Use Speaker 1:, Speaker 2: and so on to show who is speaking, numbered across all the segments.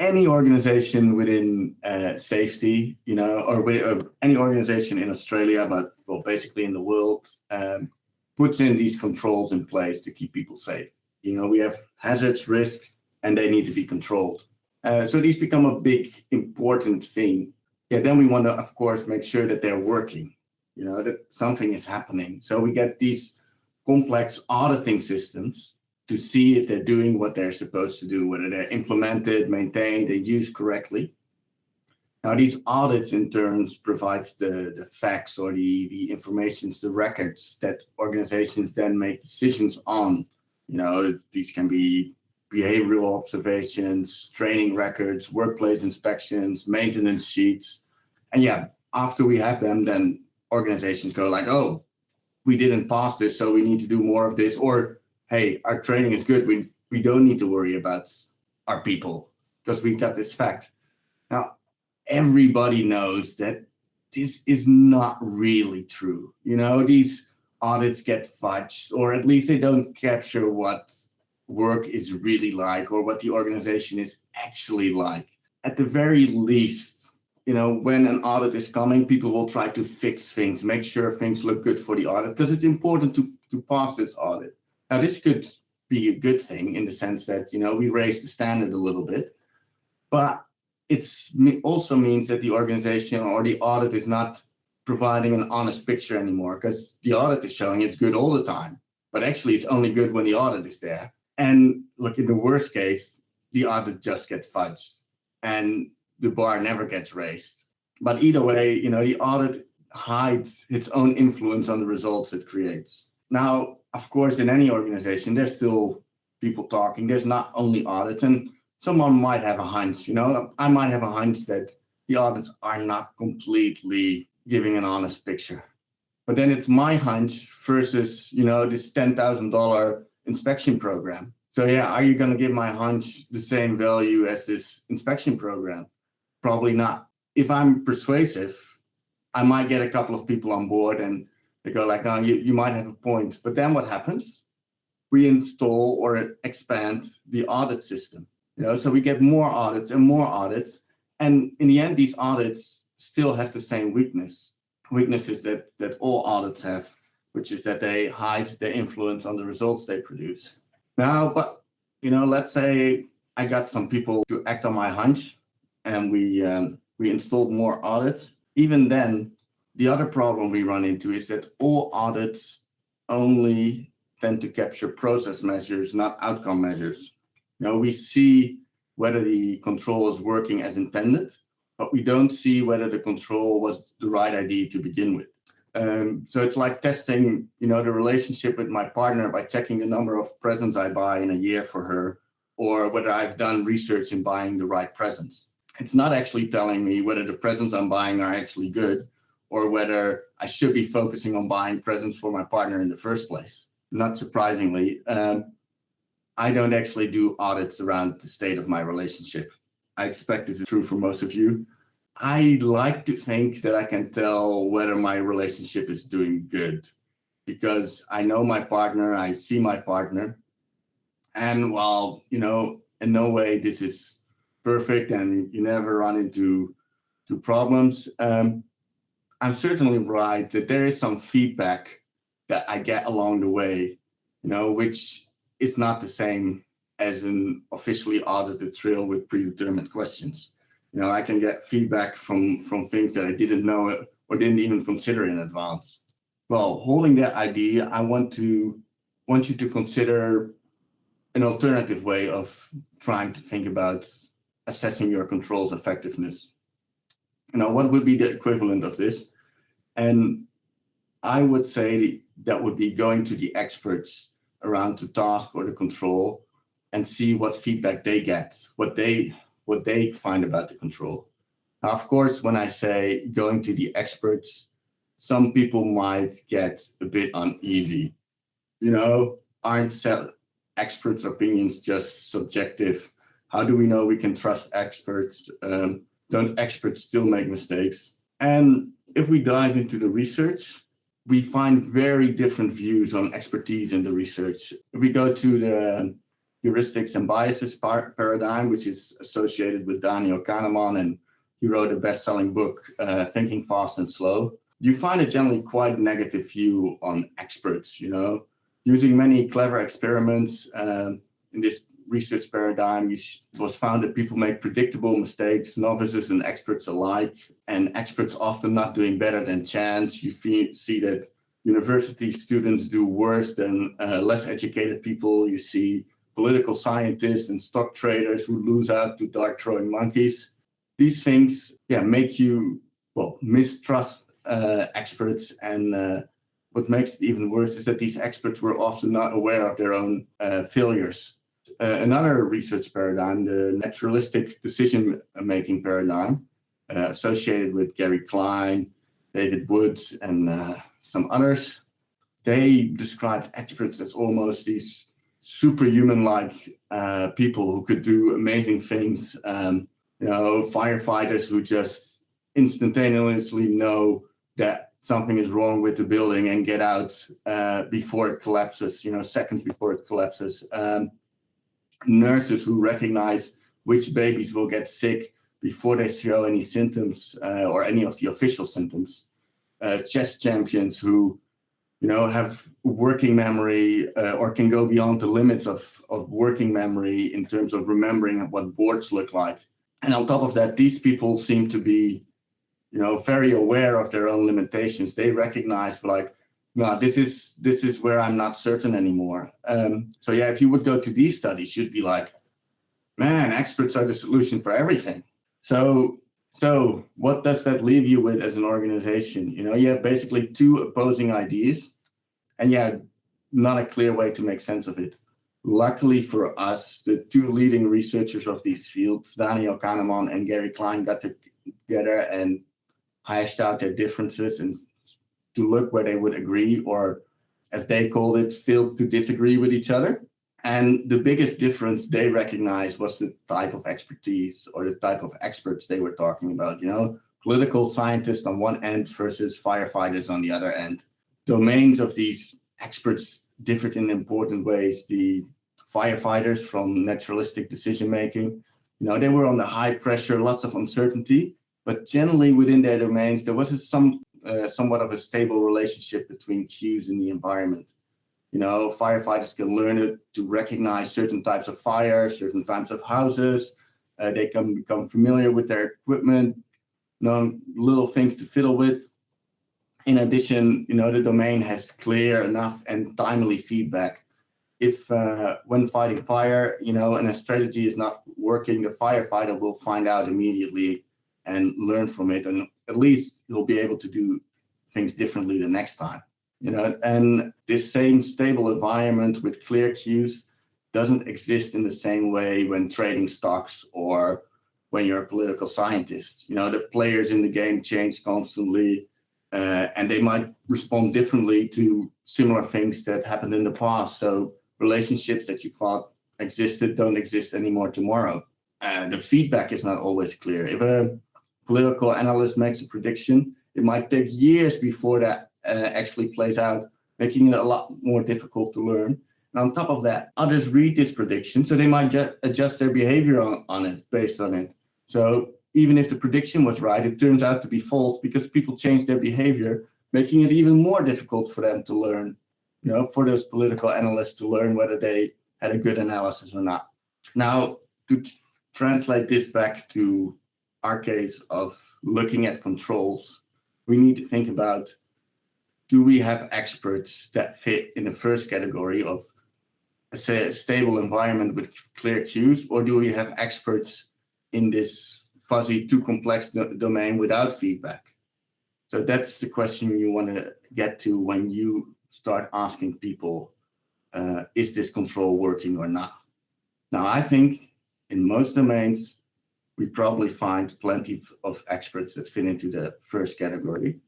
Speaker 1: any organization within safety, or any organization in Australia, but well, basically in the world, puts in these controls in place to keep people safe. We have hazards, risk, and they need to be controlled. So these become a big, important thing. Yeah, then we want to, of course, make sure that they're working, that something is happening. So we get these complex auditing systems to see if they're doing what they're supposed to do, whether they're implemented, maintained, and used correctly. Now, these audits in turn provide the facts or the information, the records that organizations then make decisions on. These can be behavioral observations, training records, workplace inspections, maintenance sheets. And yeah, after we have them, then organizations go like, oh, we didn't pass this, so we need to do more of this. Or, hey, our training is good. We don't need to worry about our people because we've got this fact. Now, everybody knows that this is not really true. These audits get fudged, or at least they don't capture what work is really like or what the organization is actually like. At the very least, when an audit is coming, people will try to fix things, make sure things look good for the audit, because it's important to pass this audit. Now, this could be a good thing in the sense that, we raise the standard a little bit, but it also means that the organization or the audit is not providing an honest picture anymore, because the audit is showing it's good all the time, but actually it's only good when the audit is there. And look, in the worst case, the audit just gets fudged and the bar never gets raised. But either way, the audit hides its own influence on the results it creates. Now, of course, in any organization, there's still people talking. There's not only audits, and someone might have a hunch, I might have a hunch that the audits are not completely giving an honest picture. But then it's my hunch versus, this $10,000 inspection program. So yeah, are you going to give my hunch the same value as this inspection program? Probably not. If I'm persuasive, I might get a couple of people on board and they go like, no, you might have a point. But then what happens? We install or expand the audit system. So we get more audits and more audits. And in the end, these audits still have the same weaknesses that all audits have, which is that they hide their influence on the results they produce. Now, but, let's say I got some people to act on my hunch and we installed more audits. Even then, the other problem we run into is that all audits only tend to capture process measures, not outcome measures. We see whether the control is working as intended, but we don't see whether the control was the right idea to begin with. So it's like testing, the relationship with my partner by checking the number of presents I buy in a year for her, or whether I've done research in buying the right presents. It's not actually telling me whether the presents I'm buying are actually good, or whether I should be focusing on buying presents for my partner in the first place. Not surprisingly, I don't actually do audits around the state of my relationship. I expect this is true for most of you. I like to think that I can tell whether my relationship is doing good because I know my partner, I see my partner. And while, in no way this is perfect and you never run into problems, I'm certainly right that there is some feedback that I get along the way, which is not the same as an officially audited trail with predetermined questions. I can get feedback from things that I didn't know or didn't even consider in advance. Well, holding that idea, I want you to consider an alternative way of trying to think about assessing your control's effectiveness. What would be the equivalent of this? And I would say that would be going to the experts around the task or the control and see what feedback they get, what they find about the control. Now, of course, when I say going to the experts, some people might get a bit uneasy. Aren't experts' opinions just subjective? How do we know we can trust experts? Don't experts still make mistakes? And if we dive into the research, we find very different views on expertise in the research. If we go to heuristics and biases paradigm, which is associated with Daniel Kahneman, and he wrote a best-selling book, Thinking Fast and Slow. You find a generally quite negative view on experts, using many clever experiments in this research paradigm. It was found that people make predictable mistakes, novices and experts alike, and experts often not doing better than chance. You see that university students do worse than less educated people. You see political scientists and stock traders who lose out to dart-throwing monkeys. These things, make you mistrust experts, and what makes it even worse is that these experts were often not aware of their own failures. Another research paradigm, the naturalistic decision-making paradigm, associated with Gary Klein, David Woods, and some others, they described experts as almost these superhuman-like people who could do amazing things. Firefighters who just instantaneously know that something is wrong with the building and get out before it collapses, seconds before it collapses. Nurses who recognize which babies will get sick before they show any symptoms or any of the official symptoms. Chess champions who, have working memory or can go beyond the limits of working memory in terms of remembering what boards look like. And on top of that, these people seem to be, very aware of their own limitations. They recognize no, this is where I'm not certain anymore. If you would go to these studies, you'd be like, man, experts are the solution for everything. So what does that leave you with as an organization? You have basically two opposing ideas, and not a clear way to make sense of it. Luckily for us, the two leading researchers of these fields, Daniel Kahneman and Gary Klein, got together and hashed out their differences and to look where they would agree, or as they called it, failed to disagree with each other. And the biggest difference they recognized was the type of expertise or the type of experts they were talking about, political scientists on one end versus firefighters on the other end. Domains of these experts differed in important ways. The firefighters from naturalistic decision-making, they were under high pressure, lots of uncertainty, but generally within their domains, there was somewhat of a stable relationship between cues in the environment. Firefighters can learn to recognize certain types of fire, certain types of houses. They can become familiar with their equipment, little things to fiddle with. In addition, the domain has clear enough and timely feedback. If when fighting fire, and a strategy is not working, the firefighter will find out immediately and learn from it, and at least he'll be able to do things differently the next time. And this same stable environment with clear cues doesn't exist in the same way when trading stocks or when you're a political scientist. The players in the game change constantly, and they might respond differently to similar things that happened in the past. So relationships that you thought existed don't exist anymore tomorrow. The feedback is not always clear. If a political analyst makes a prediction, it might take years before that actually plays out, making it a lot more difficult to learn. And on top of that, others read this prediction, so they might adjust their behavior on it, based on it. So even if the prediction was right, it turns out to be false because people change their behavior, making it even more difficult for them to learn, for those political analysts to learn whether they had a good analysis or not. Now, to translate this back to our case of looking at controls, we need to think about, do we have experts that fit in the first category of a stable environment with clear cues, or do we have experts in this fuzzy, too complex domain without feedback? So that's the question you want to get to when you start asking people, is this control working or not? Now, I think in most domains, we probably find plenty of experts that fit into the first category,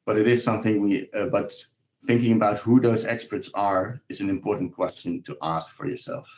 Speaker 1: but it is something but thinking about who those experts are is an important question to ask for yourself.